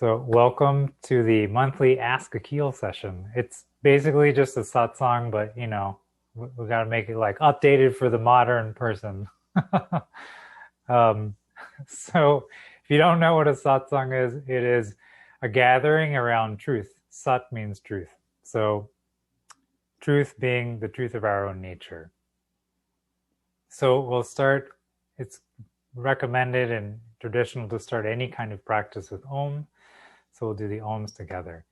So welcome to the monthly Ask Aqeel session. It's basically just a satsang, but we got to make it like updated for the modern person. um, so if you don't know what a satsang is, it is a gathering around truth. Sat means truth. So truth being the truth of our own nature. So we'll start, it's recommended and traditional to start any kind of practice with Om. So we'll do the Oms together.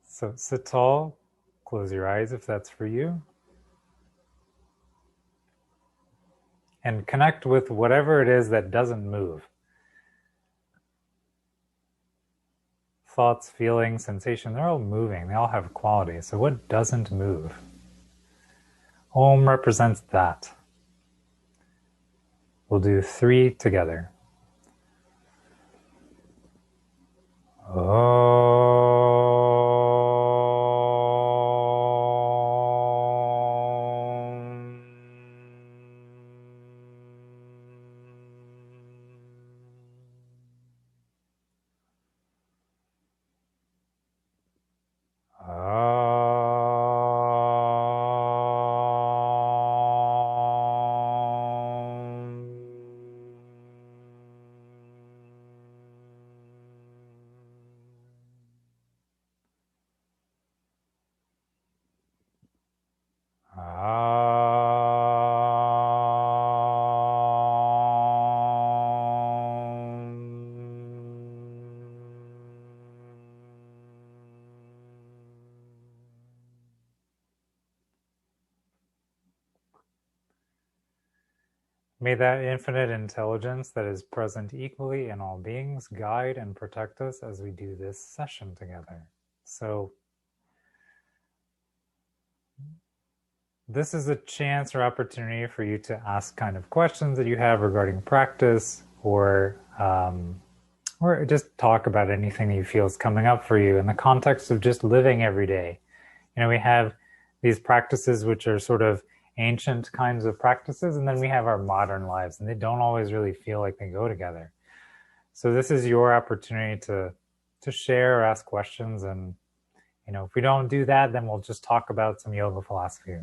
So sit tall, close your eyes if that's for you. And connect with whatever it is that doesn't move. Thoughts, feelings, sensation, they're all moving. They all have quality. So what doesn't move? Om represents that. We'll do 3 together. May that infinite intelligence that is present equally in all beings guide and protect us as we do this session together. So this is a chance or opportunity for you to ask kind of questions that you have regarding practice, or just talk about anything that you feel is coming up for you in the context of just living every day. We have these practices which are sort of ancient kinds of practices, and then we have our modern lives, and they don't always really feel like they go together. So this is your opportunity to share or ask questions, and if we don't do that, then we'll just talk about some yoga philosophy.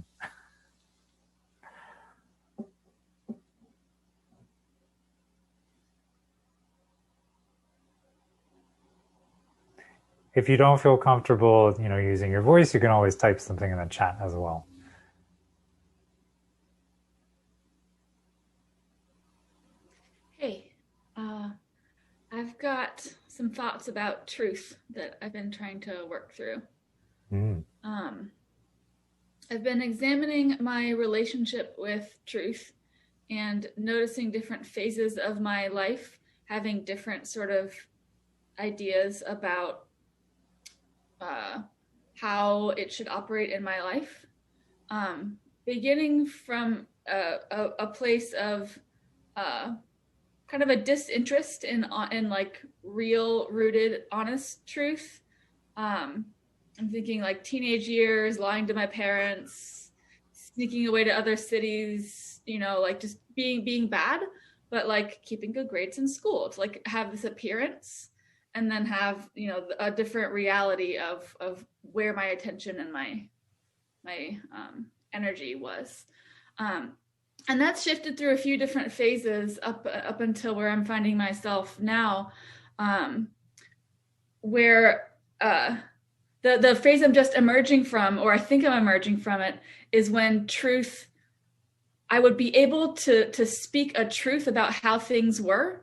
If you don't feel comfortable, using your voice, you can always type something in the chat as well. Hey, I've got some thoughts about truth that I've been trying to work through. I've been examining my relationship with truth and noticing different phases of my life, having different sort of ideas about how it should operate in my life. Beginning from a place of kind of a disinterest in like real rooted honest truth. I'm thinking like teenage years, lying to my parents, sneaking away to other cities, like just being bad, but like keeping good grades in school to like have this appearance, and then have a different reality of where my attention and my energy was. And that's shifted through a few different phases up until where I'm finding myself now, where the phase I'm just emerging from, or I think I'm emerging from it, is when truth, I would be able to speak a truth about how things were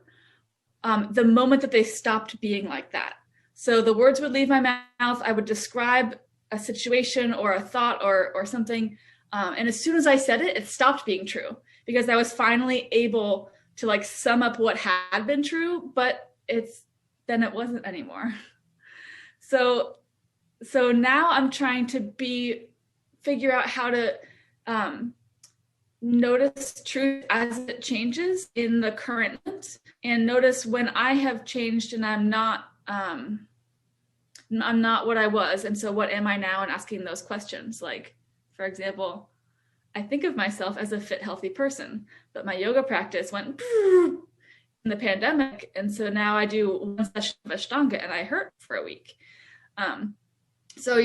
the moment that they stopped being like that. So the words would leave my mouth, I would describe a situation or a thought or something, and as soon as I said it, it stopped being true, because I was finally able to like sum up what had been true, but then it wasn't anymore. So now I'm trying to figure out how to notice truth as it changes in the current moment, and notice when I have changed and I'm not what I was, and so what am I now, and asking those questions like, For example, I think of myself as a fit, healthy person, but my yoga practice went in the pandemic. And so now I do one session of Ashtanga and I hurt for a week. So,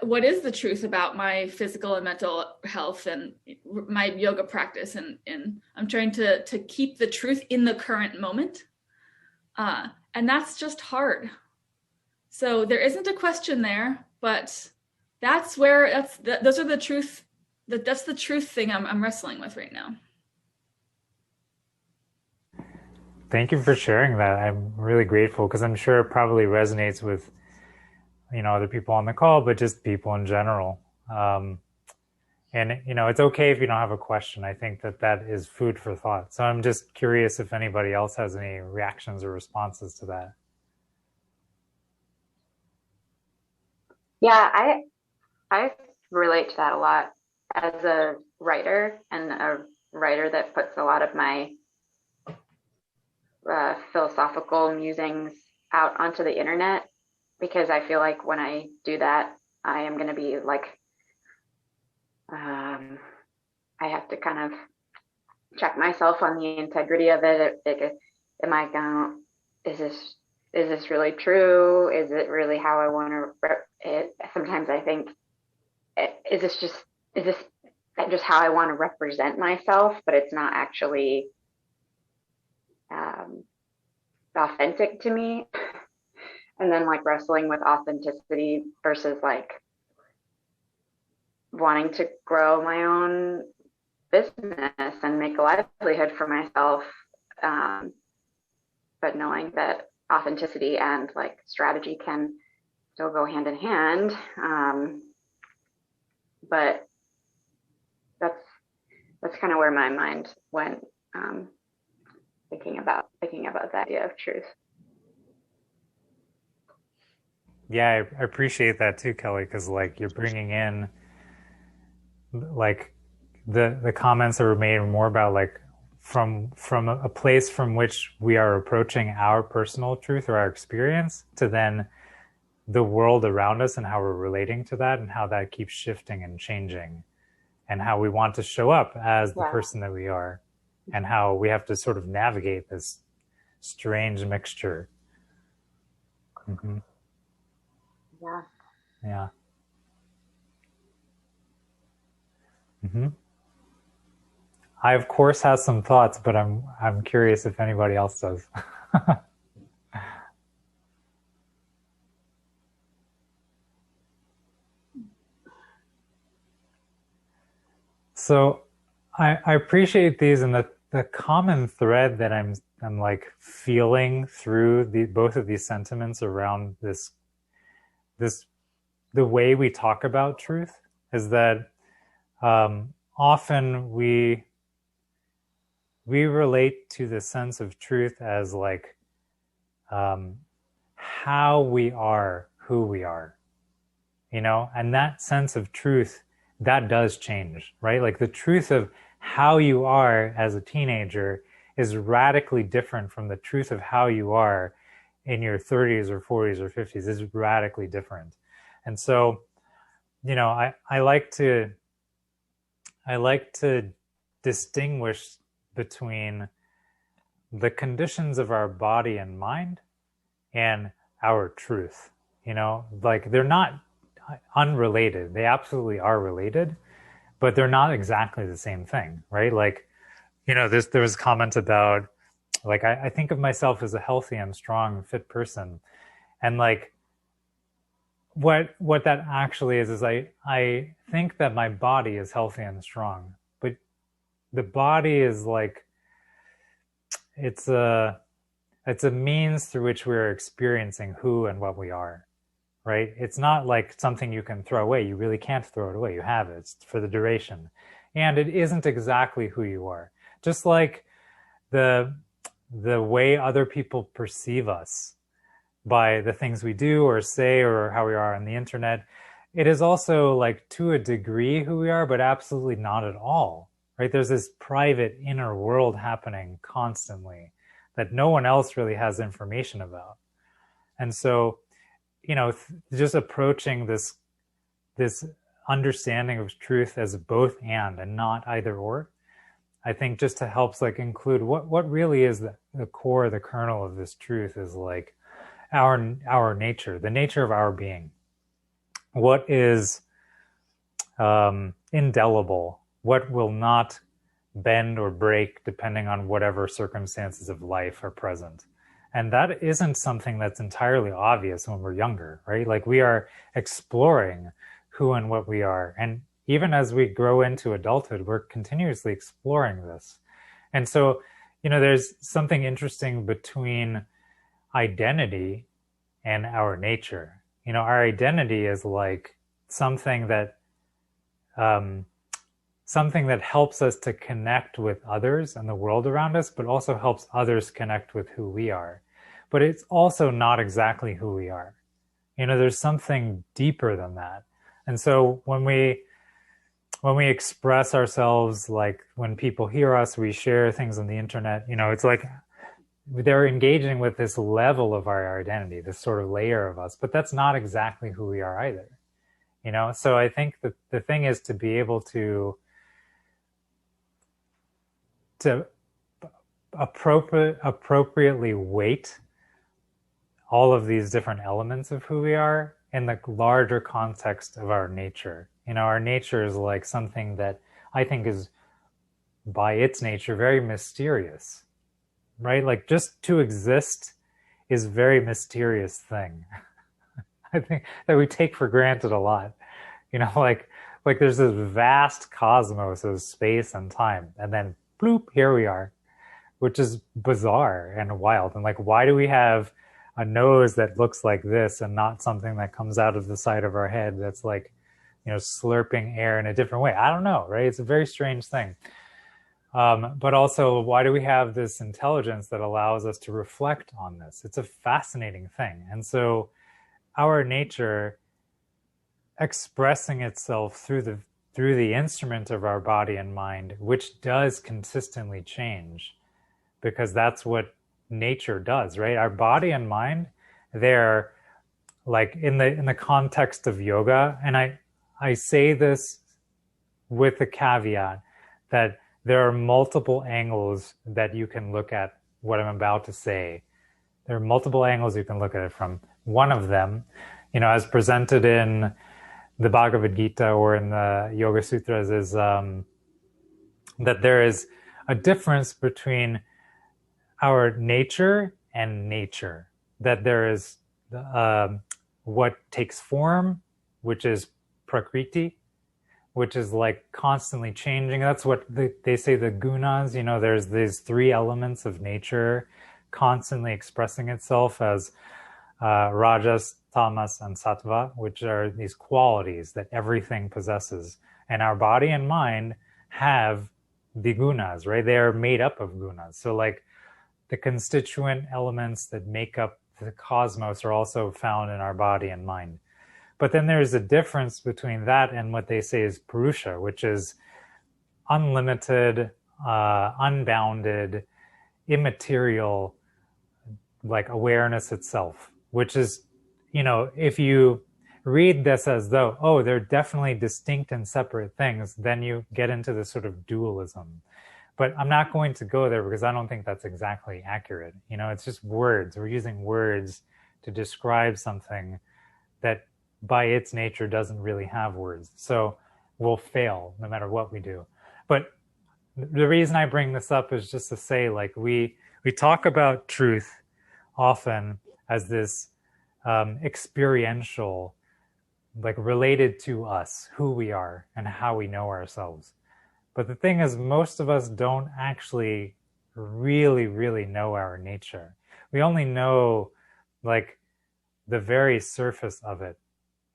what is the truth about my physical and mental health and my yoga practice? And I'm trying to keep the truth in the current moment. And that's just hard. So there isn't a question there, but that's the truth thing I'm wrestling with right now. Thank you for sharing that. I'm really grateful because I'm sure it probably resonates with, other people on the call, but just people in general. And, it's okay if you don't have a question. I think that is food for thought. So I'm just curious if anybody else has any reactions or responses to that. Yeah, I relate to that a lot as a writer, and a writer that puts a lot of my philosophical musings out onto the internet, because I feel like when I do that, I am going to be like, I have to kind of check myself on the integrity of it. Am I going? Is this really true? Is it really how I want to? Sometimes I think, is this just how I want to represent myself? But it's not actually authentic to me. And then like wrestling with authenticity versus like wanting to grow my own business and make a livelihood for myself, but knowing that authenticity and like strategy can still go hand in hand. But that's kind of where my mind went, thinking about the idea of truth. Yeah, I appreciate that too, Kelly, because like you're bringing in like the comments that were made more about like from a place from which we are approaching our personal truth or our experience to then the world around us and how we're relating to that and how that keeps shifting and changing and how we want to show up as the person that we are and how we have to sort of navigate this strange mixture. Mm-hmm. Yeah. Yeah. Mm-hmm. I of course have some thoughts, but I'm curious if anybody else does. So I appreciate these, and the common thread that I'm like feeling through both of these sentiments around this the way we talk about truth is that often we relate to the sense of truth as like how we are, who we are, and that sense of truth, that does change, right? Like the truth of how you are as a teenager is radically different from the truth of how you are in your 30s or 40s or 50s. Is radically different. And so, I like to distinguish between the conditions of our body and mind and our truth. Like they're not unrelated. They absolutely are related, but they're not exactly the same thing, right? Like, there was a comment about like I think of myself as a healthy and strong, fit person, and like what that actually is I think that my body is healthy and strong, but the body is like it's a means through which we're experiencing who and what we are, right? It's not like something you can throw away. You really can't throw it away. You have it. It's for the duration, and it isn't exactly who you are. Just like the way other people perceive us by the things we do or say or how we are on the internet, it is also like to a degree who we are, but absolutely not at all, right? There's this private inner world happening constantly that no one else really has information about. And so, just approaching this understanding of truth as both and not either or, I think just to helps like include what really is the core, the kernel of this truth is like our nature, the nature of our being. What is indelible, what will not bend or break depending on whatever circumstances of life are present. And that isn't something that's entirely obvious when we're younger, right? Like we are exploring who and what we are. And even as we grow into adulthood, we're continuously exploring this. And so, there's something interesting between identity and our nature. Our identity is like something that helps us to connect with others and the world around us, but also helps others connect with who we are. But it's also not exactly who we are. There's something deeper than that. And so when we express ourselves, like when people hear us, we share things on the internet, it's like they're engaging with this level of our identity, this sort of layer of us, but that's not exactly who we are either. So I think that the thing is to be able to appropriately weight all of these different elements of who we are in the larger context of our nature. Our nature is like something that I think is by its nature very mysterious, right? Like just to exist is a very mysterious thing. I think that we take for granted a lot, like there's this vast cosmos of space and time, and then bloop, here we are, which is bizarre and wild. And like, why do we have a nose that looks like this and not something that comes out of the side of our head that's like, slurping air in a different way? I don't know, right? It's a very strange thing. But also, why do we have this intelligence that allows us to reflect on this? It's a fascinating thing. And so our nature expressing itself through the instrument of our body and mind, which does consistently change, because that's what nature does, right? Our body and mind, they're like in the context of yoga, and I say this with the caveat that there are multiple angles that you can look at what I'm about to say. There are multiple angles you can look at it from. One of them, as presented in the Bhagavad Gita or in the Yoga Sutras, is that there is a difference between our nature and nature. That there is what takes form, which is prakriti, which is like constantly changing. That's what they say, the gunas. There's these three elements of nature constantly expressing itself as rajas, tamas, and sattva, which are these qualities that everything possesses. And our body and mind have the gunas, right? They are made up of gunas. So like the constituent elements that make up the cosmos are also found in our body and mind. But then there's a difference between that and what they say is Purusha, which is unlimited, unbounded, immaterial, like awareness itself, which is, if you read this as though, oh, they're definitely distinct and separate things, then you get into this sort of dualism. But I'm not going to go there because I don't think that's exactly accurate. It's just words. We're using words to describe something that by its nature doesn't really have words. So we'll fail no matter what we do. But the reason I bring this up is just to say, like, we talk about truth often as this experiential, like related to us, who we are and how we know ourselves. But the thing is, most of us don't actually really, really know our nature. We only know like the very surface of it.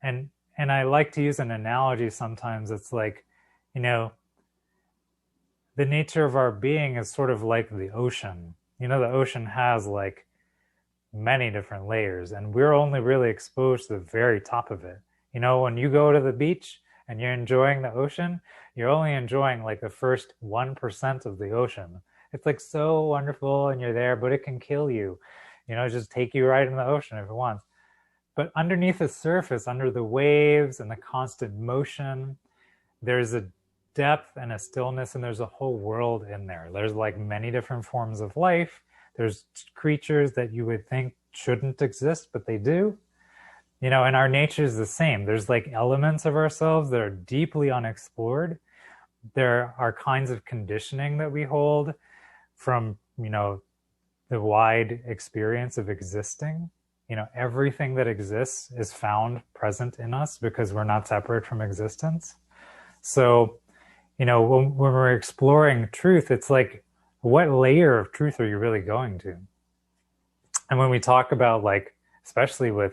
And I like to use an analogy sometimes. It's like, the nature of our being is sort of like the ocean. The ocean has like many different layers, and we're only really exposed to the very top of it. When you go to the beach and you're enjoying the ocean, you're only enjoying like the first 1% of the ocean. It's like so wonderful and you're there, but it can kill you, just take you right in the ocean if it wants. But underneath the surface, under the waves and the constant motion, there's a depth and a stillness, and there's a whole world in there. There's like many different forms of life. There's creatures that you would think shouldn't exist, but they do. And our nature is the same. There's like elements of ourselves that are deeply unexplored. There are kinds of conditioning that we hold from, the wide experience of existing. Everything that exists is found present in us because we're not separate from existence. So, when we're exploring truth, it's like, what layer of truth are you really going to? And when we talk about, like, especially with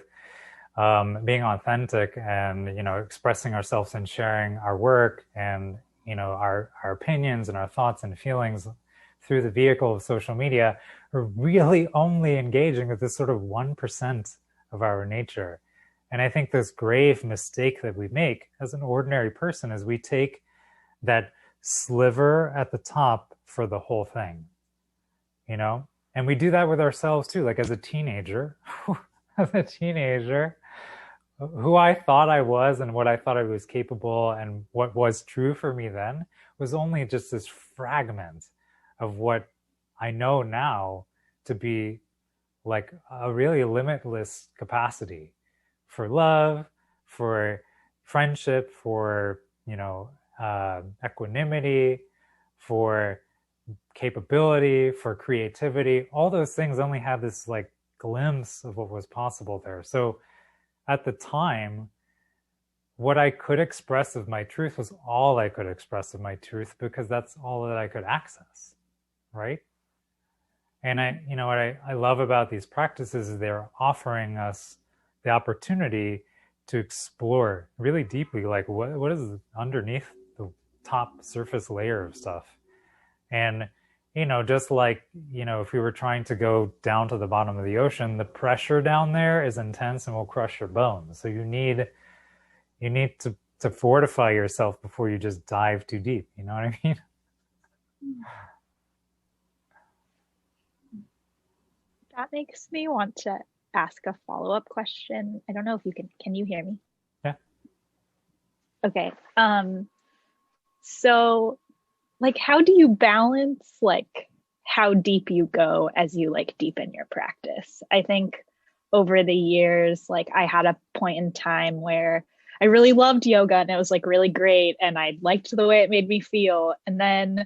being authentic and, expressing ourselves and sharing our work and, our opinions and our thoughts and feelings through the vehicle of social media, we're really only engaging with this sort of 1% of our nature. And I think this grave mistake that we make as an ordinary person is we take that sliver at the top for the whole thing, And we do that with ourselves too. Like as a teenager, who I thought I was and what I thought I was capable and what was true for me then was only just this fragment of what I know now to be like a really limitless capacity for love, for friendship, for, equanimity, for capability, for creativity. All those things only have this like glimpse of what was possible there. So at the time, what I could express of my truth was all I could express of my truth because that's all that I could access, right? And what I love about these practices is they're offering us the opportunity to explore really deeply, like what is underneath the top surface layer of stuff. And, just like, if we were trying to go down to the bottom of the ocean, the pressure down there is intense and will crush your bones. So you need to fortify yourself before you just dive too deep. You know what I mean? That makes me want to ask a follow-up question. I don't know if can you hear me? Yeah. Okay. So like, how do you balance like how deep you go as you like deepen your practice? I think over the years, like I had a point in time where I really loved yoga and it was like really great. And I liked the way it made me feel. And then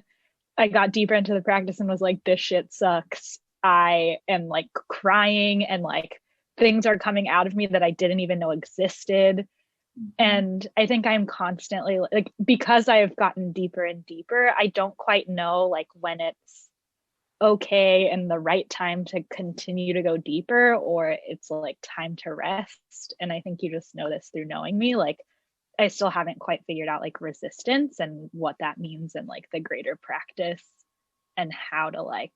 I got deeper into the practice and was like, this shit sucks. I am like crying and like things are coming out of me that I didn't even know existed. And I think I'm constantly like, because I've gotten deeper and deeper, I don't quite know like when it's okay and the right time to continue to go deeper or it's like time to rest. And I think you just know this through knowing me. Like I still haven't quite figured out like resistance and what that means and like the greater practice and how to like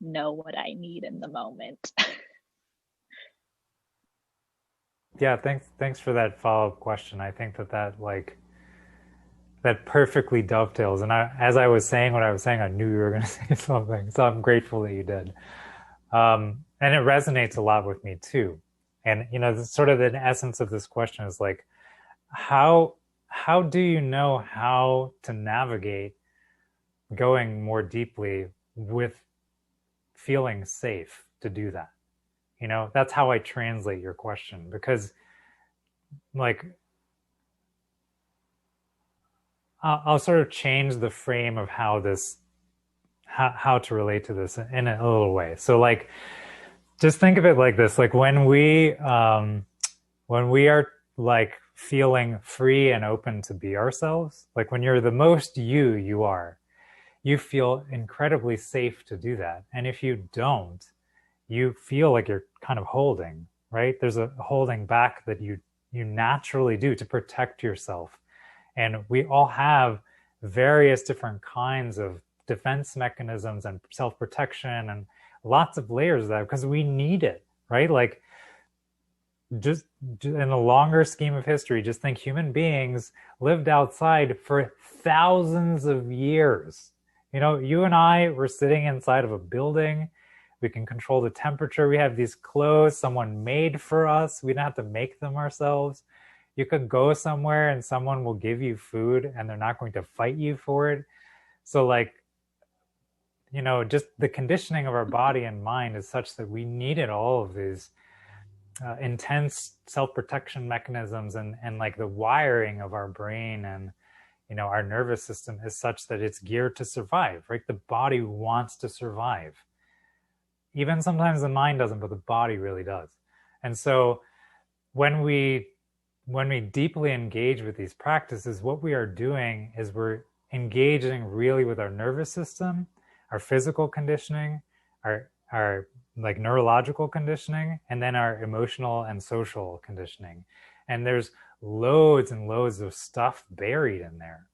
know what I need in the moment. Yeah, thanks for that follow-up question. I think that perfectly dovetails. And as I was saying what I was saying, I knew you were going to say something. So I'm grateful that you did. And it resonates a lot with me too. And sort of the essence of this question is like, how do you know how to navigate going more deeply with feeling safe to do that? That's how I translate your question, because like I'll sort of change the frame of how to relate to this in a little way. So like, just think of it like this, like when we are like feeling free and open to be ourselves, like when you're the most you are, you feel incredibly safe to do that. And if you don't, you feel like you're kind of holding, right? There's a holding back that you naturally do to protect yourself. And we all have various different kinds of defense mechanisms and self-protection and lots of layers of that because we need it, right? Like just in a longer scheme of history, just think human beings lived outside for thousands of years. You and I were sitting inside of a building We can control the temperature. We have these clothes someone made for us. We don't have to make them ourselves. You could go somewhere and someone will give you food and they're not going to fight you for it. So like, you know, just the conditioning of our body and mind is such that we needed all of these intense self-protection mechanisms, and like the wiring of our brain and, you know, our nervous system is such that it's geared to survive, right? The body wants to survive. Even sometimes the mind doesn't, but the body really does. And so when we deeply engage with these practices, what we are doing is we're engaging really with our nervous system, our physical conditioning, our like neurological conditioning, and then our emotional and social conditioning. And there's loads and loads of stuff buried in there,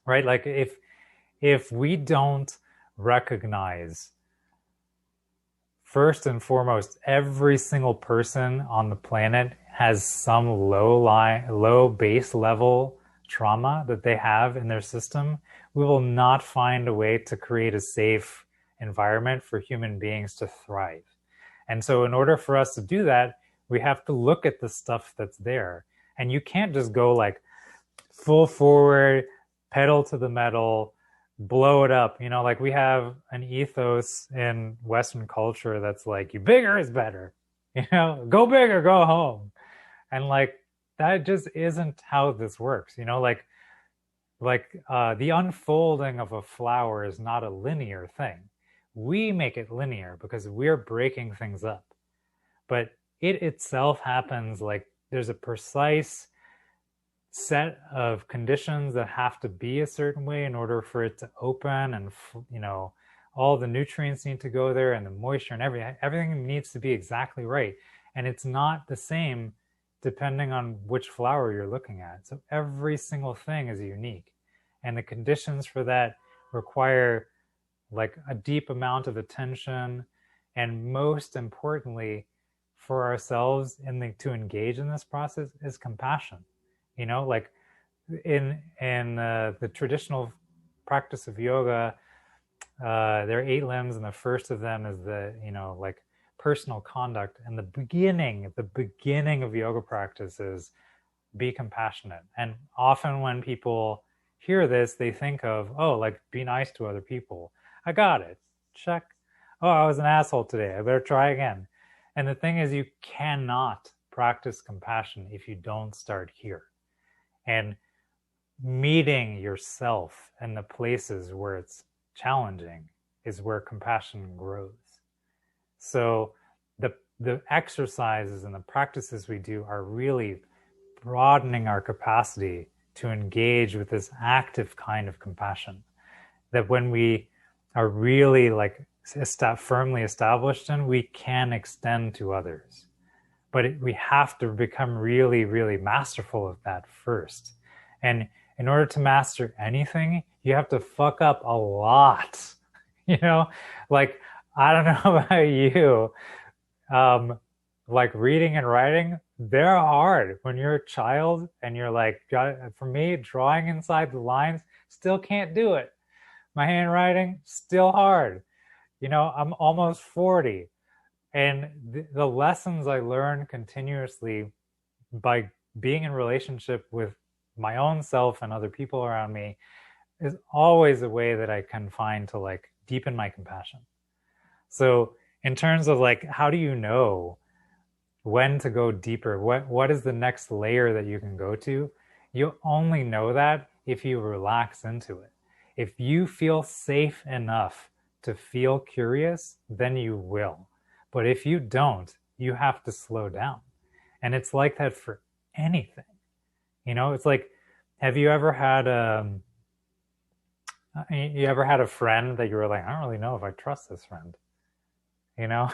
right? Like if we don't recognize, first and foremost, every single person on the planet has some low base level trauma that they have in their system, we will not find a way to create a safe environment for human beings to thrive. And so in order for us to do that, we have to look at the stuff that's there. And you can't just go like full forward, pedal to the metal, blow it up. You know, like we have an ethos in Western culture that's like, you bigger is better, you know, go big or go home. And like, that just isn't how this works. You know, like the unfolding of a flower is not a linear thing. We make it linear because we're breaking things up. But it itself happens like there's a precise set of conditions that have to be a certain way in order for it to open, and, you know, all the nutrients need to go there and the moisture and everything needs to be exactly right. And it's not the same depending on which flower you're looking at. So every single thing is unique. And the conditions for that require like a deep amount of attention, and most importantly for ourselves to engage in this process is compassion. You know, like in the traditional practice of yoga, there are 8 limbs, and the first of them is the, you know, like personal conduct. And the beginning of yoga practice is be compassionate. And often when people hear this, they think of, oh, like be nice to other people. I got it. Check. Oh, I was an asshole today. I better try again. And the thing is, you cannot practice compassion if you don't start here. And meeting yourself in the places where it's challenging is where compassion grows. So the exercises and the practices we do are really broadening our capacity to engage with this active kind of compassion that when we are really like firmly established in, we can extend to others. But we have to become really, really masterful of that first. And in order to master anything, you have to fuck up a lot. You know, like, I don't know about you, like reading and writing, they're hard. When you're a child and you're like, for me, drawing inside the lines, still can't do it. My handwriting, still hard. You know, I'm almost 40. And the lessons I learn continuously by being in relationship with my own self and other people around me is always a way that I can find to like deepen my compassion. So in terms of like, how do you know when to go deeper? What is the next layer that you can go to? You only know that if you relax into it. If you feel safe enough to feel curious, then you will. But if you don't, you have to slow down. And it's like that for anything. You know, it's like, have you ever had a friend that you were like, I don't really know if I trust this friend? You know,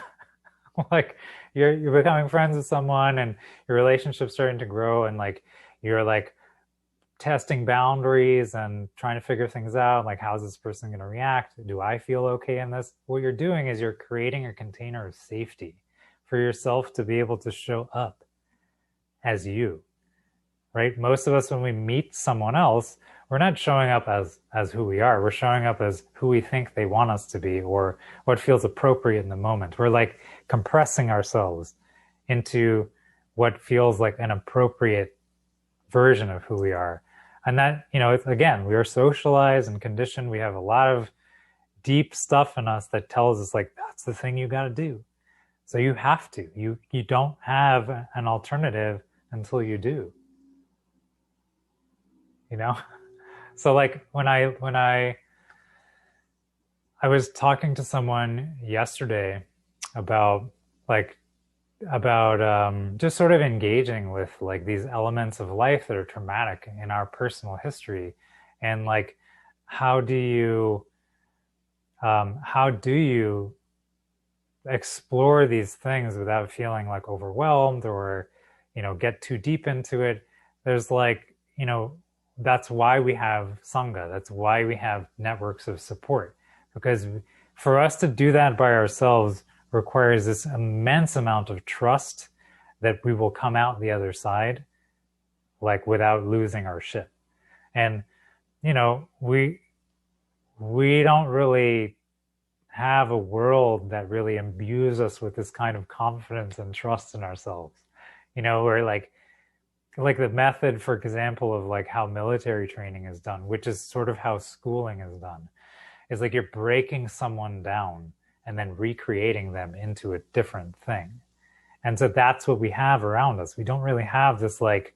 like you're becoming friends with someone and your relationship's starting to grow, and like you're like testing boundaries and trying to figure things out, like how's this person going to react? Do I feel okay in this? What you're doing is you're creating a container of safety for yourself to be able to show up as you. right? Most of us, when we meet someone else, we're not showing up as who we are. We're showing up as who we think they want us to be, or what feels appropriate in the moment. We're like compressing ourselves into what feels like an appropriate version of who we are. And that, it's, again, we are socialized and conditioned. We have a lot of deep stuff in us that tells us like, that's the thing you got to do. So you have to. You don't have an alternative until you do. So like when I was talking to someone yesterday about just sort of engaging with like these elements of life that are traumatic in our personal history, and like how do you explore these things without feeling like overwhelmed or get too deep into it. There's like that's why we have Sangha. That's why we have networks of support, because for us to do that by ourselves requires this immense amount of trust that we will come out the other side like without losing our shit. And we don't really have a world that really imbues us with this kind of confidence and trust in ourselves. Where like the method, for example, of like how military training is done, which is sort of how schooling is done, is like you're breaking someone down and then recreating them into a different thing. And so that's what we have around us. We don't really have this like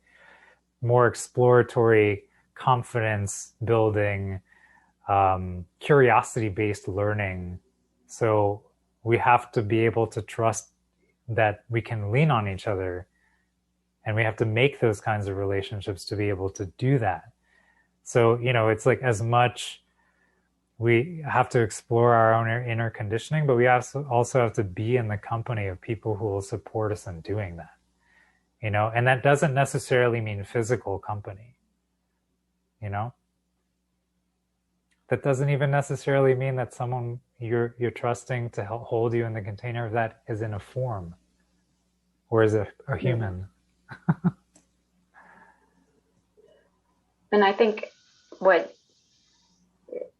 more exploratory, confidence building, curiosity-based learning. So we have to be able to trust that we can lean on each other, and we have to make those kinds of relationships to be able to do that. So, it's like as much we have to explore our own inner conditioning, but we also have to be in the company of people who will support us in doing that, and that doesn't necessarily mean physical company, that doesn't even necessarily mean that someone you're trusting to help hold you in the container of that is in a form or is a human. And I think what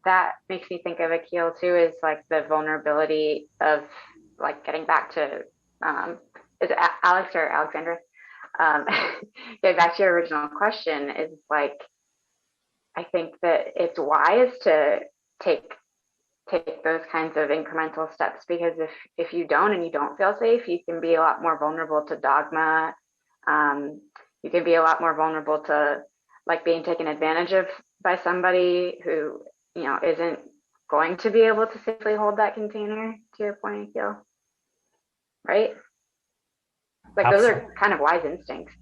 that makes me think of, Aqeel, too, is like the vulnerability of like getting back to is it Alex or Alexandra? Getting back to your original question, is like I think that it's wise to take those kinds of incremental steps, because if you don't and you don't feel safe, you can be a lot more vulnerable to dogma. You can be a lot more vulnerable to like being taken advantage of by somebody who isn't going to be able to safely hold that container, to your point, Aqeel. Right? Like Absolutely. Those are kind of wise instincts.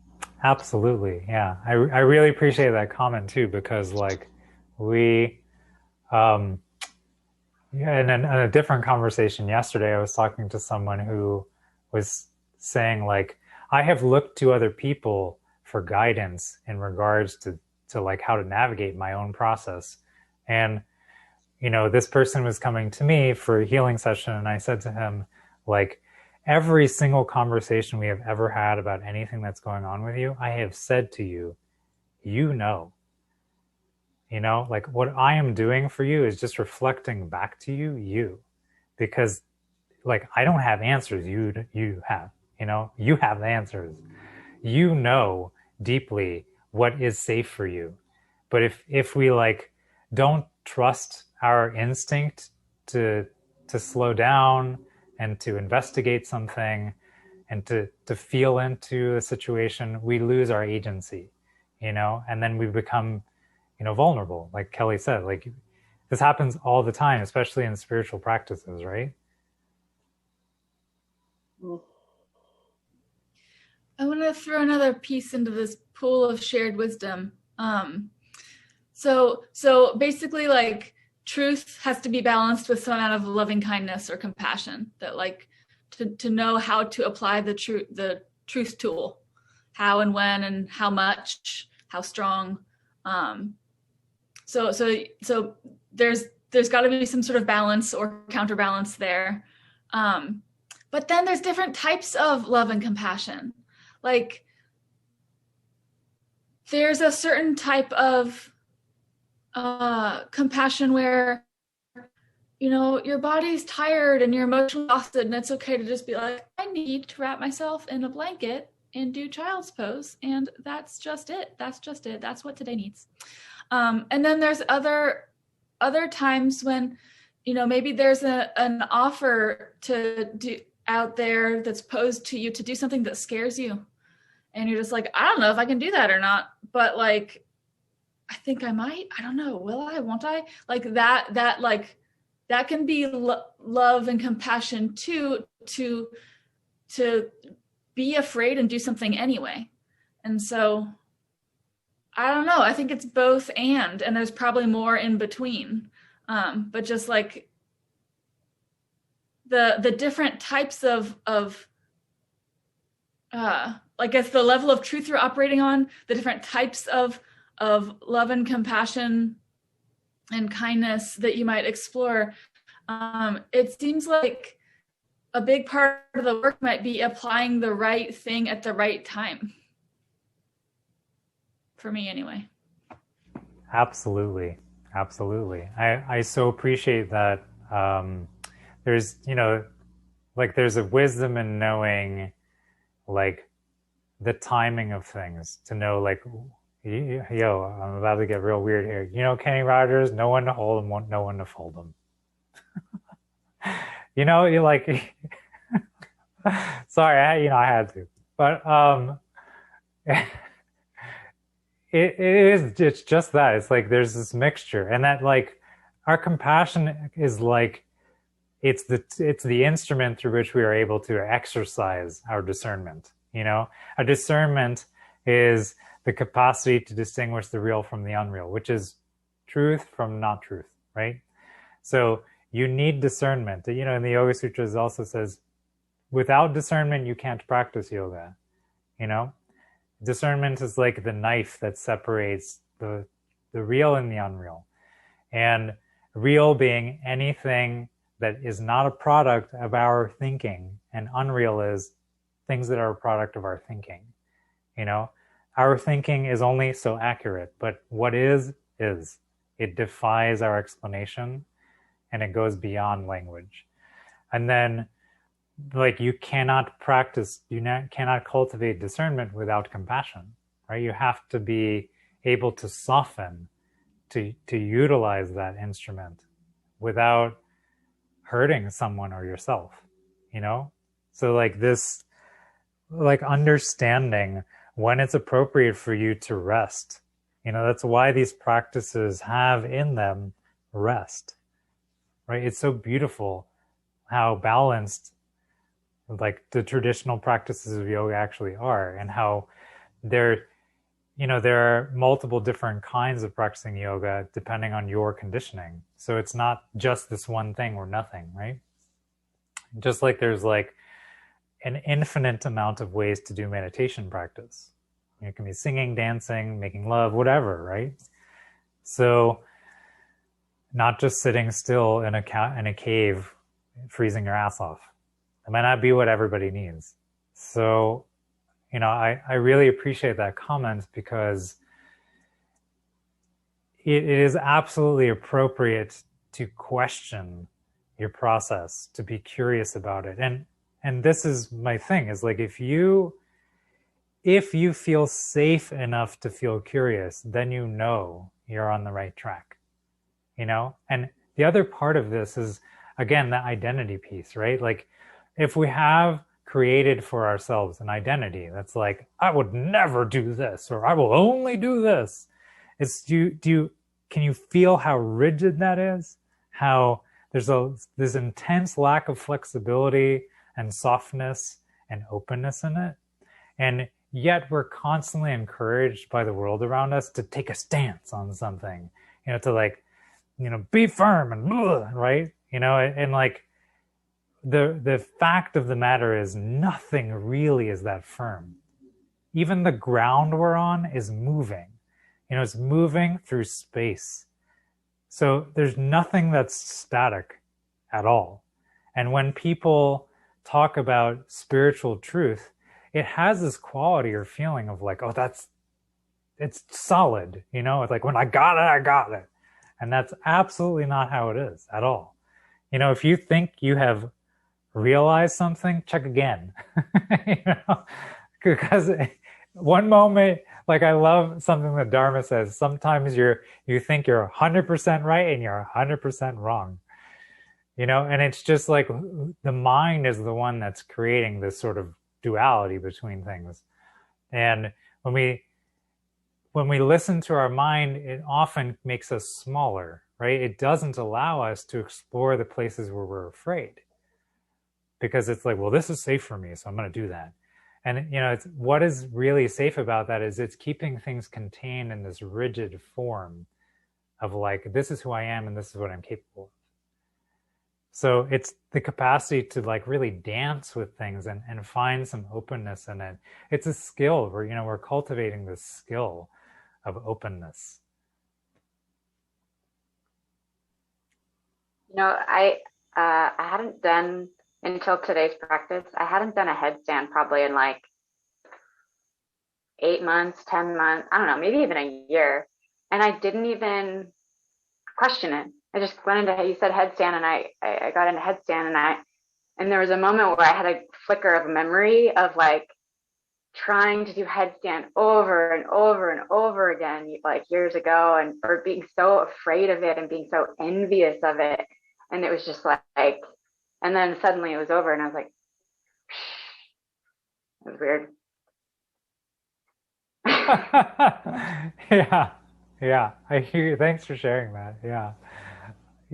Absolutely. Yeah. I really appreciate that comment too, because like we, in a different conversation yesterday, I was talking to someone who was saying like, I have looked to other people for guidance in regards to like how to navigate my own process. And, this person was coming to me for a healing session, and I said to him, like, every single conversation we have ever had about anything that's going on with you, I have said to you, like what I am doing for you is just reflecting back to you, because like, I don't have answers. You have, you have the answers, deeply what is safe for you. But if we like, don't trust our instinct to slow down and to investigate something and to feel into a situation, we lose our agency, and then we become, vulnerable. Like Kelly said, like this happens all the time, especially in spiritual practices, right? I want to throw another piece into this pool of shared wisdom. So basically, like, truth has to be balanced with some amount of loving kindness or compassion, that like to know how to apply the truth tool, how and when and how much, how strong. So there's got to be some sort of balance or counterbalance there. But then there's different types of love and compassion. Like there's a certain type of compassion where, you know, your body's tired and you're emotionally exhausted, and it's okay to just be like, I need to wrap myself in a blanket and do child's pose, and that's just it. That's just it. That's what today needs. And then there's other times when, you know, maybe there's an offer to do out there that's posed to you to do something that scares you, and you're just like, I don't know if I can do that or not, but like, I think I might. I don't know. Will I? Won't I? Like that like that can be love and compassion too, to be afraid and do something anyway. And so I don't know. I think it's both and there's probably more in between. But just like the different types of like, as the level of truth you're operating on, the different types of love and compassion and kindness that you might explore. It seems like a big part of the work might be applying the right thing at the right time. For me, anyway. Absolutely. Absolutely. I so appreciate that. There's, you know, like there's a wisdom in knowing like the timing of things, to know like, yo, I'm about to get real weird here. You know, Kenny Rogers, no one to hold him, no one to fold him. You know, you're like, sorry, I had to, but it's just that. It's like there's this mixture, and that like our compassion is like it's the instrument through which we are able to exercise our discernment. You know, a discernment is the capacity to distinguish the real from the unreal, which is truth from not truth, right? So you need discernment. You know, in the Yoga Sutras it also says, without discernment, you can't practice yoga. You know, discernment is like the knife that separates the real and the unreal. And real being anything that is not a product of our thinking, and unreal is things that are a product of our thinking. You know, our thinking is only so accurate, but what is. It defies our explanation, and it goes beyond language. And then, like, you cannot cannot cultivate discernment without compassion, right? You have to be able to soften, to utilize that instrument without hurting someone or yourself, you know? So like this, like understanding when it's appropriate for you to rest, you know, that's why these practices have in them rest, right? It's so beautiful how balanced like the traditional practices of yoga actually are, and how there are multiple different kinds of practicing yoga depending on your conditioning. So it's not just this one thing or nothing, right? Just like there's like an infinite amount of ways to do meditation practice. It can be singing, dancing, making love, whatever, right? So not just sitting still in a cave, freezing your ass off. It might not be what everybody needs. So, you know, I really appreciate that comment, because it is absolutely appropriate to question your process, to be curious about it. And this is my thing, is like, if you feel safe enough to feel curious, then you know you're on the right track, you know? And the other part of this is, again, the identity piece, right? Like, if we have created for ourselves an identity that's like, I would never do this, or I will only do this. Can you feel how rigid that is? How there's this intense lack of flexibility and softness and openness in it. And yet we're constantly encouraged by the world around us to take a stance on something, you know, to like, you know, be firm and blah, right? You know, and like the fact of the matter is nothing really is that firm. Even the ground we're on is moving. You know, it's moving through space. So there's nothing that's static at all. And when people talk about spiritual truth, it has this quality or feeling of like, oh, that's it's solid, you know, it's like when I got it, I got it. And that's absolutely not how it is at all. You know, if you think you have realized something, check again. You know, because one moment, like I love something that Dharma says, sometimes you think you're 100% right and you're 100% wrong. You know, and it's just like the mind is the one that's creating this sort of duality between things. And when we listen to our mind, it often makes us smaller, right? It doesn't allow us to explore the places where we're afraid, because it's like, well, this is safe for me, so I'm going to do that. And you know, it's what is really safe about that is it's keeping things contained in this rigid form of like, this is who I am and this is what I'm capable of. So it's the capacity to like really dance with things and find some openness in it. It's a skill where, you know, we're cultivating this skill of openness. You know, I hadn't done, until today's practice, I hadn't done a headstand probably in like 8 months, 10 months, I don't know, maybe even a year. And I didn't even question it. I just went into, you said headstand, and I got into headstand, and there was a moment where I had a flicker of a memory of like trying to do headstand over and over and over again, like years ago, and or being so afraid of it and being so envious of it. And it was just like, and then suddenly it was over, and I was like, it was weird. Yeah, I hear you. Thanks for sharing that. Yeah.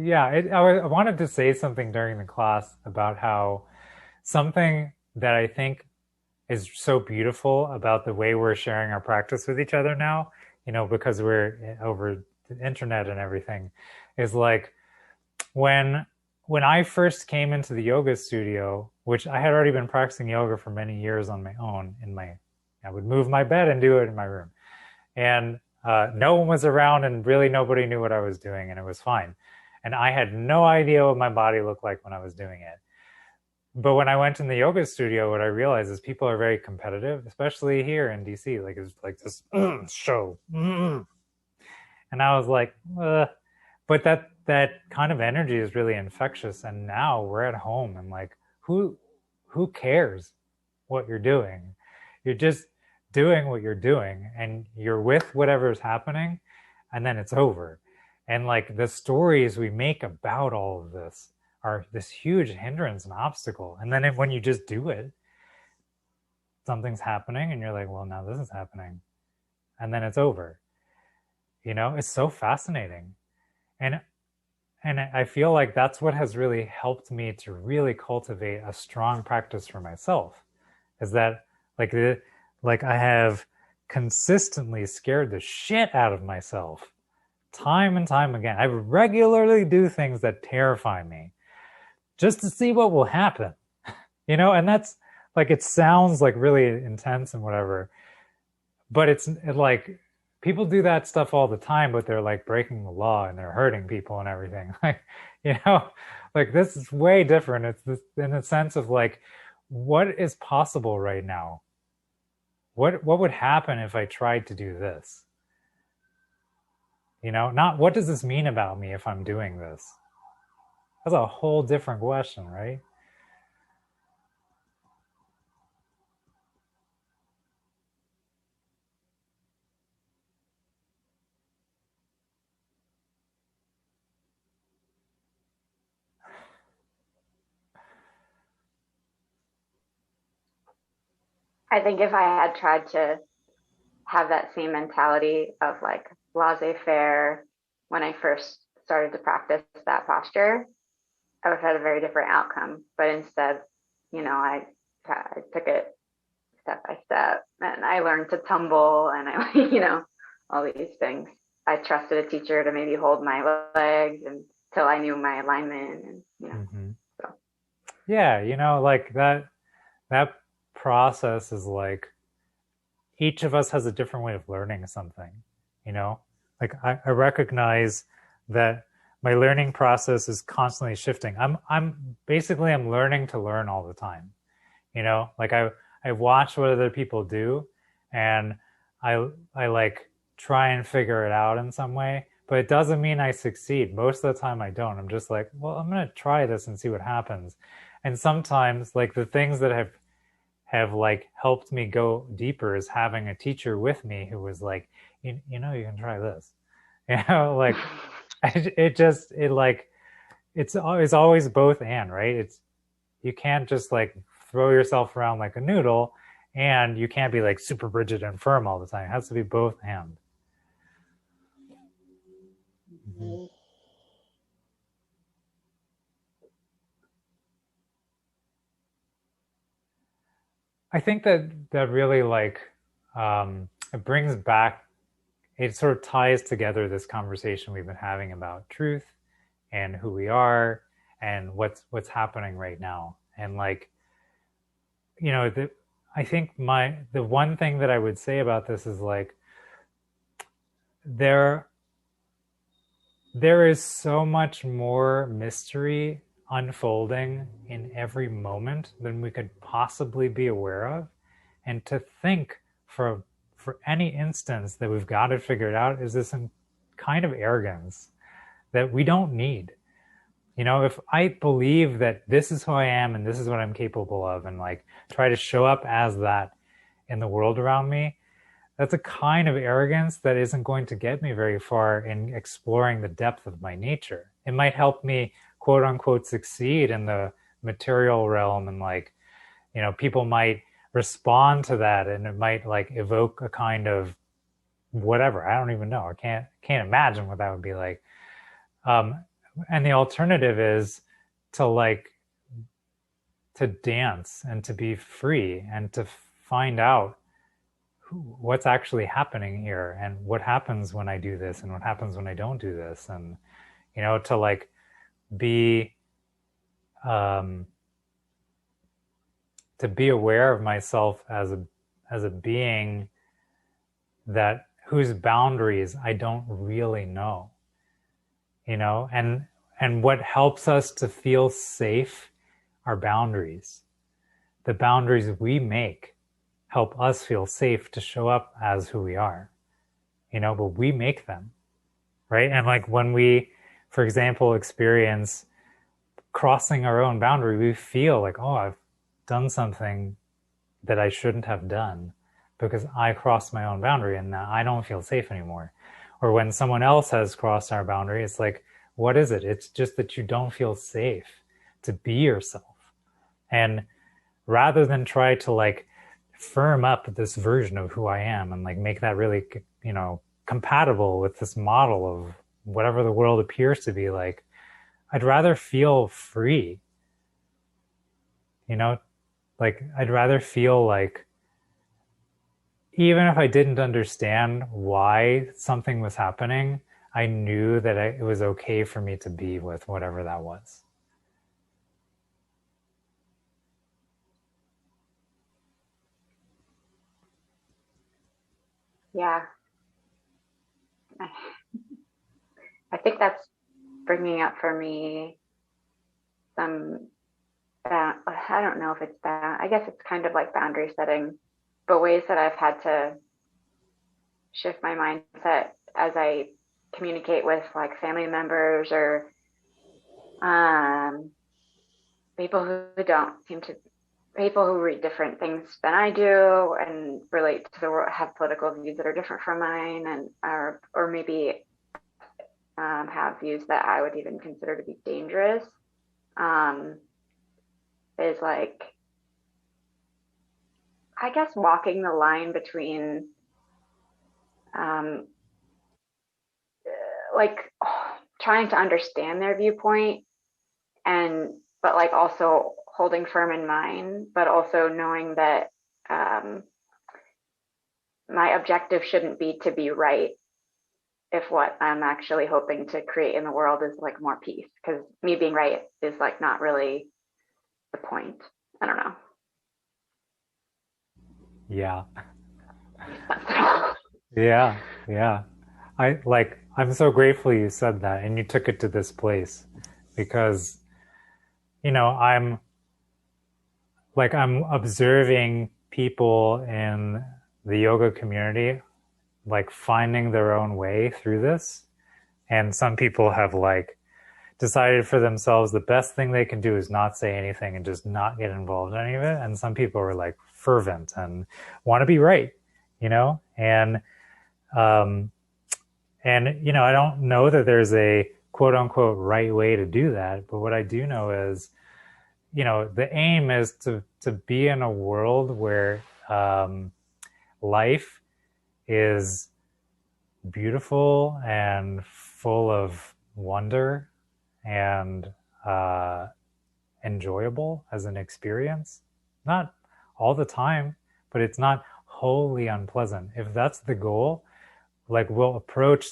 I wanted to say something during the class about how something that I think is so beautiful about the way we're sharing our practice with each other now, you know, because we're over the internet and everything, is like when I first came into the yoga studio, which I had already been practicing yoga for many years on my own I would move my bed and do it in my room. And no one was around, and really nobody knew what I was doing, and it was fine. And I had no idea what my body looked like when I was doing it. But when I went in the yoga studio, what I realized is people are very competitive, especially here in DC. Like, it's like this show. And I was like, but that kind of energy is really infectious. And now we're at home, and like, who cares what you're doing? You're just doing what you're doing, and you're with whatever's happening, and then it's over. And like the stories we make about all of this are this huge hindrance and obstacle. And then when you just do it, something's happening and you're like, well, now this is happening. And then it's over. You know, it's so fascinating. And I feel like that's what has really helped me to really cultivate a strong practice for myself, is that like I have consistently scared the shit out of myself time and time again. I regularly do things that terrify me just to see what will happen, you know? And that's like, it sounds like really intense and whatever, but it's like people do that stuff all the time, but they're like breaking the law and they're hurting people and everything. Like, you know, like this is way different. It's this, in the sense of like, what is possible right now? What would happen if I tried to do this? You know, not what does this mean about me if I'm doing this? That's a whole different question, right? I think if I had tried to have that same mentality of like laissez-faire when I first started to practice that posture, I would have had a very different outcome. But instead, you know, I took it step by step, and I learned to tumble, and I, you know, all these things. I trusted a teacher to maybe hold my legs until I knew my alignment, and you know. Mm-hmm. So. Yeah, you know, like that process is like each of us has a different way of learning something, you know? Like I recognize that my learning process is constantly shifting. I'm learning to learn all the time. You know, like I watch what other people do, and I like try and figure it out in some way, but it doesn't mean I succeed. Most of the time I don't. I'm just like, well, I'm going to try this and see what happens. And sometimes like the things that have like helped me go deeper is having a teacher with me who was like, you know, you can try this, like it's always both and, right? You can't just like throw yourself around like a noodle, and you can't be like super rigid and firm all the time. It has to be both and. Mm-hmm. I think that really like it brings back, it sort of ties together this conversation we've been having about truth and who we are and what's happening right now. And like, you know, I think the one thing that I would say about this is like there is so much more mystery unfolding in every moment than we could possibly be aware of. And to think for any instance that we've got it figured out is this kind of arrogance that we don't need. You know, if I believe that this is who I am and this is what I'm capable of, and like try to show up as that in the world around me, that's a kind of arrogance that isn't going to get me very far in exploring the depth of my nature. It might help me, quote unquote, succeed in the material realm, and like, you know, people might respond to that and it might like evoke a kind of whatever. I don't even know. I can't imagine what that would be like. And the alternative is to dance and to be free and to find out what's actually happening here and what happens when I do this and what happens when I don't do this. And, you know, to like be aware of myself as a being that whose boundaries I don't really know, you know, and what helps us to feel safe are boundaries. The boundaries we make help us feel safe to show up as who we are, you know, but we make them, right? And like when we, for example, experience crossing our own boundary, we feel like, oh, I've done something that I shouldn't have done because I crossed my own boundary and now I don't feel safe anymore. Or when someone else has crossed our boundary, it's like, what is it? It's just that you don't feel safe to be yourself. And rather than try to like firm up this version of who I am and like make that really, you know, compatible with this model of whatever the world appears to be like, I'd rather feel free, you know, like I'd rather feel like even if I didn't understand why something was happening, I knew that it was okay for me to be with whatever that was. Yeah. I think that's bringing up for me some, I don't know if it's I guess it's kind of like boundary setting, but ways that I've had to shift my mindset as I communicate with like family members or people who don't seem to, people who read different things than I do and relate to the world, have political views that are different from mine, and or maybe have views that I would even consider to be dangerous, is like, I guess, walking the line between like trying to understand their viewpoint but like also holding firm in mine, but also knowing that my objective shouldn't be to be right if what I'm actually hoping to create in the world is like more peace, because me being right is like not really the point. I don't know. Yeah. Yeah. I'm so grateful you said that and you took it to this place, because, you know, I'm observing people in the yoga community like finding their own way through this. And some people have like decided for themselves the best thing they can do is not say anything and just not get involved in any of it. And some people are like fervent and want to be right, you know? And, you know, I don't know that there's a quote unquote right way to do that. But what I do know is, you know, the aim is to be in a world where life is beautiful and full of wonder and enjoyable as an experience. Not all the time, but it's not wholly unpleasant. If that's the goal, like we'll approach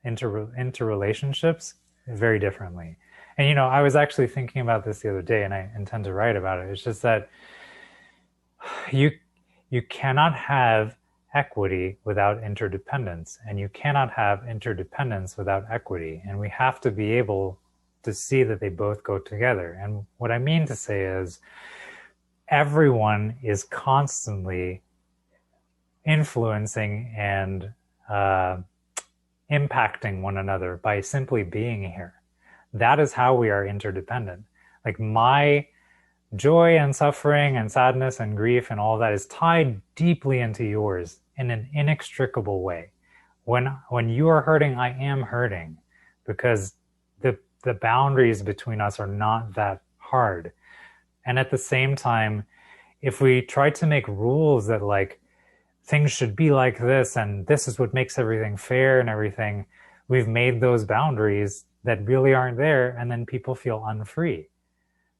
interrelationships very differently. And, you know, I was actually thinking about this the other day and I intend to write about it. It's just that you cannot have equity without interdependence, and you cannot have interdependence without equity. And we have to be able to see that they both go together. And what I mean to say is everyone is constantly influencing and impacting one another by simply being here. That is how we are interdependent. Like my joy and suffering and sadness and grief and all that is tied deeply into yours in an inextricable way. When you are hurting, I am hurting, because the boundaries between us are not that hard. And at the same time, if we try to make rules that like things should be like this and this is what makes everything fair and everything, we've made those boundaries that really aren't there, and then people feel unfree.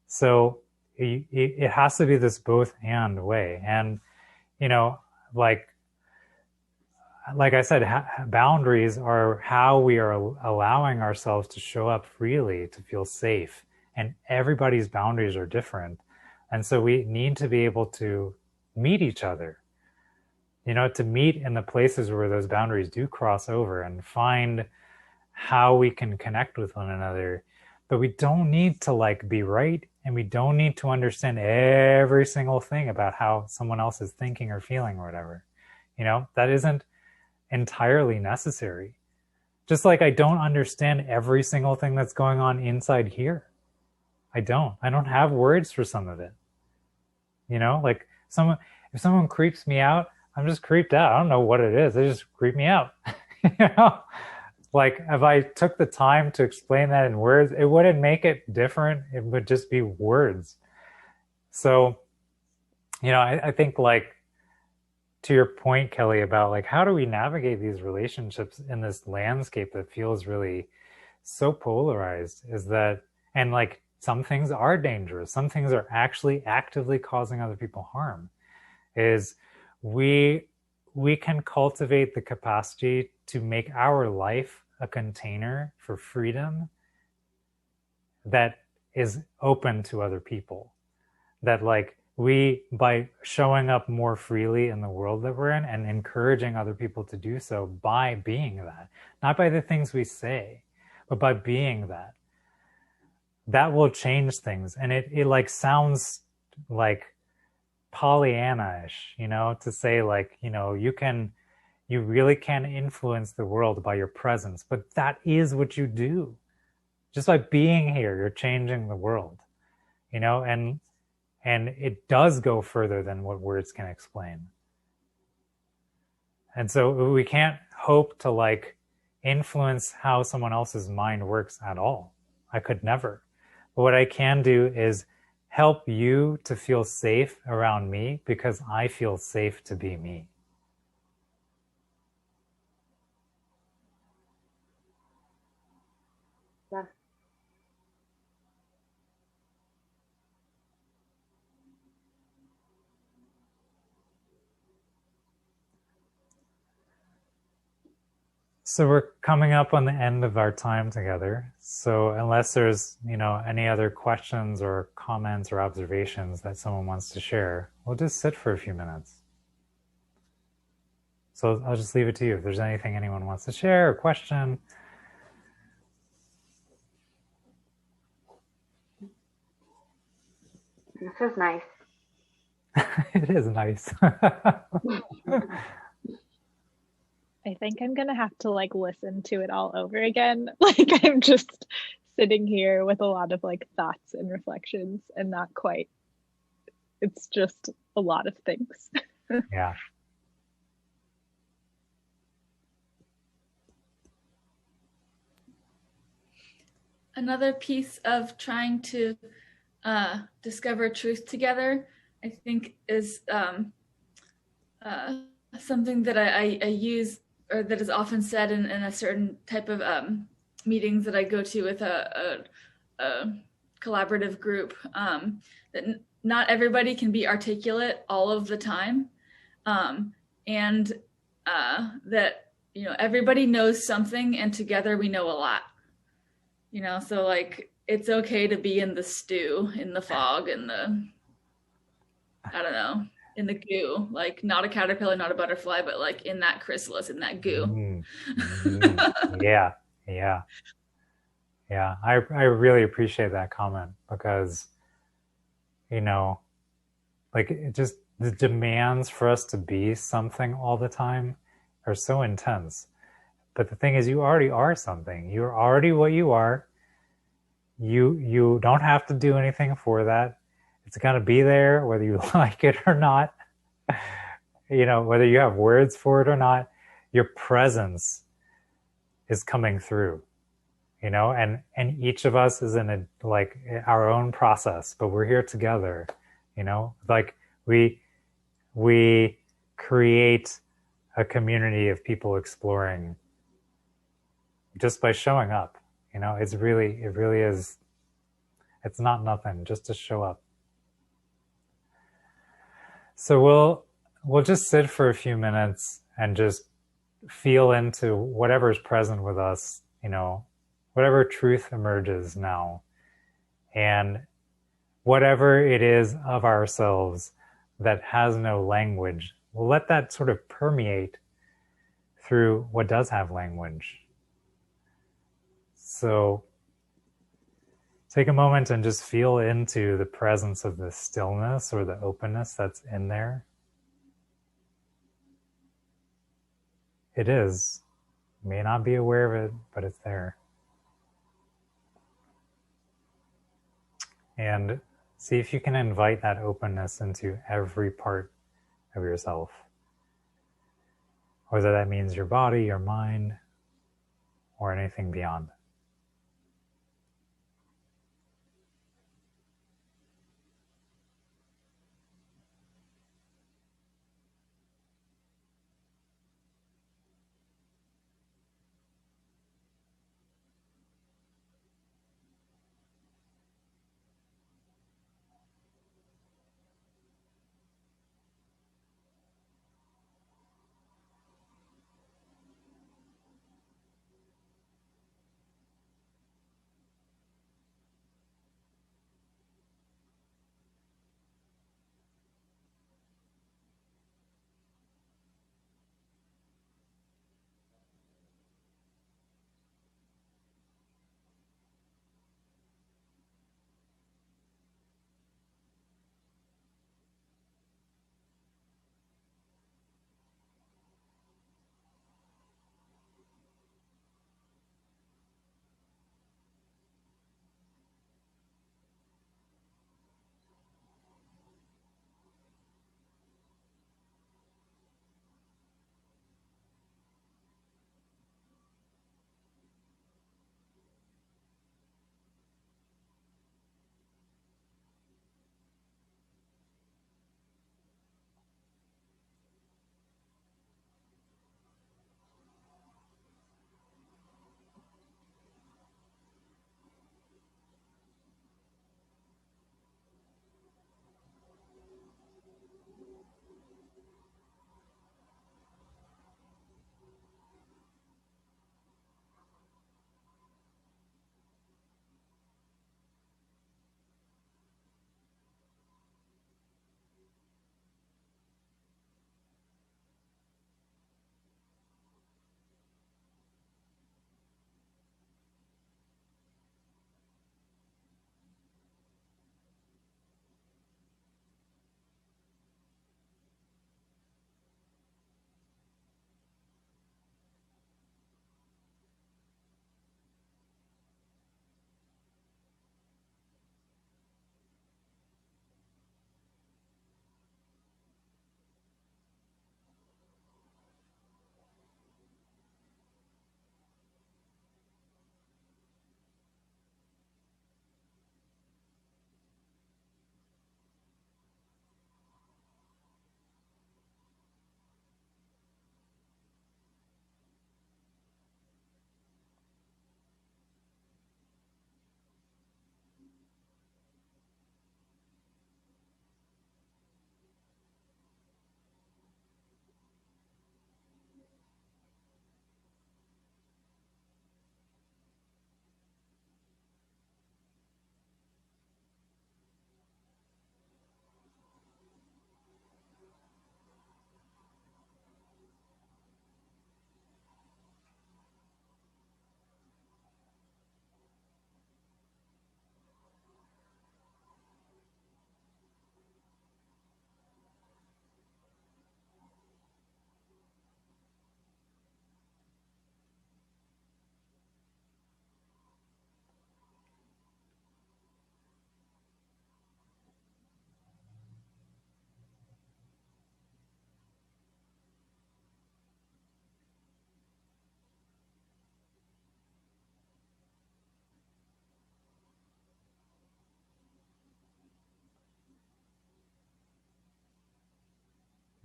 So it has to be this both and way. And, you know, like I said, boundaries are how we are allowing ourselves to show up freely, to feel safe. And everybody's boundaries are different. And so we need to be able to meet each other, you know, to meet in the places where those boundaries do cross over and find how we can connect with one another. But we don't need to like be right, and we don't need to understand every single thing about how someone else is thinking or feeling or whatever. You know, that isn't entirely necessary. Just like I don't understand every single thing that's going on inside here. I don't have words for some of it. You know, like if someone creeps me out, I'm just creeped out. I don't know what it is. They just creep me out. You know, like if I took the time to explain that in words, it wouldn't make it different. It would just be words. So, you know, I think like to your point, Kelly, about like, how do we navigate these relationships in this landscape that feels really so polarized, is that, and like some things are dangerous. Some things are actually actively causing other people harm, is we can cultivate the capacity to make our life a container for freedom that is open to other people. That like we, by showing up more freely in the world that we're in and encouraging other people to do so by being that, not by the things we say, but by being that, that will change things. And it like sounds like Pollyanna-ish, you know, to say like, you know, you really can influence the world by your presence, but that is what you do. Just by being here, you're changing the world, you know, and it does go further than what words can explain. And so we can't hope to like influence how someone else's mind works at all. I could never. But what I can do is help you to feel safe around me because I feel safe to be me. Yeah. So we're coming up on the end of our time together. So unless there's, you know, any other questions or comments or observations that someone wants to share, we'll just sit for a few minutes. So I'll just leave it to you. If there's anything anyone wants to share or question. This is nice. It is nice. I think I'm gonna have to like listen to it all over again. Like I'm just sitting here with a lot of like thoughts and reflections and not quite. It's just a lot of things. Yeah. Another piece of trying to discover truth together, I think, is something that I use, or that is often said in a certain type of meetings that I go to with a collaborative group, that not everybody can be articulate all of the time, and that everybody knows something, and together we know a lot. So like it's okay to be in the stew, in the fog, in the, I don't know, in the goo, like not a caterpillar, not a butterfly, but like in that chrysalis, in that goo. Yeah, yeah, yeah. I really appreciate that comment because, like it just the demands for us to be something all the time are so intense. But the thing is, you already are something. You're already what you are. You don't have to do anything for that. It's gonna be there whether you like it or not. Whether you have words for it or not, your presence is coming through. And each of us is in like our own process, but we're here together. Like we create a community of people exploring just by showing up. It really is. It's not nothing just to show up. So we'll just sit for a few minutes and just feel into whatever's present with us, whatever truth emerges now, and whatever it is of ourselves that has no language, we'll let that sort of permeate through what does have language. So take a moment and just feel into the presence of the stillness or the openness that's in there. It is. You may not be aware of it, but it's there. And see if you can invite that openness into every part of yourself. Whether that means your body, your mind, or anything beyond.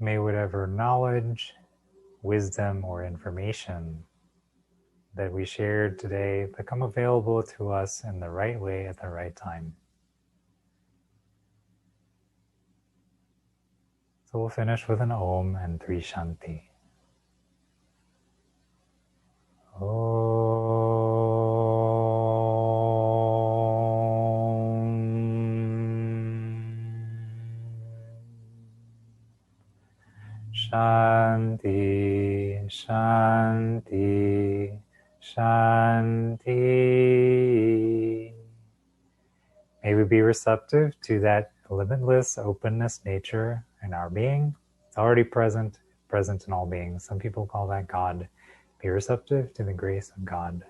May whatever knowledge, wisdom, or information that we shared today become available to us in the right way at the right time. So we'll finish with an Om and 3 Shanti. Shanti, Shanti, Shanti. May we be receptive to that limitless openness nature in our being. It's already present in all beings. Some people call that God. Be receptive to the grace of God.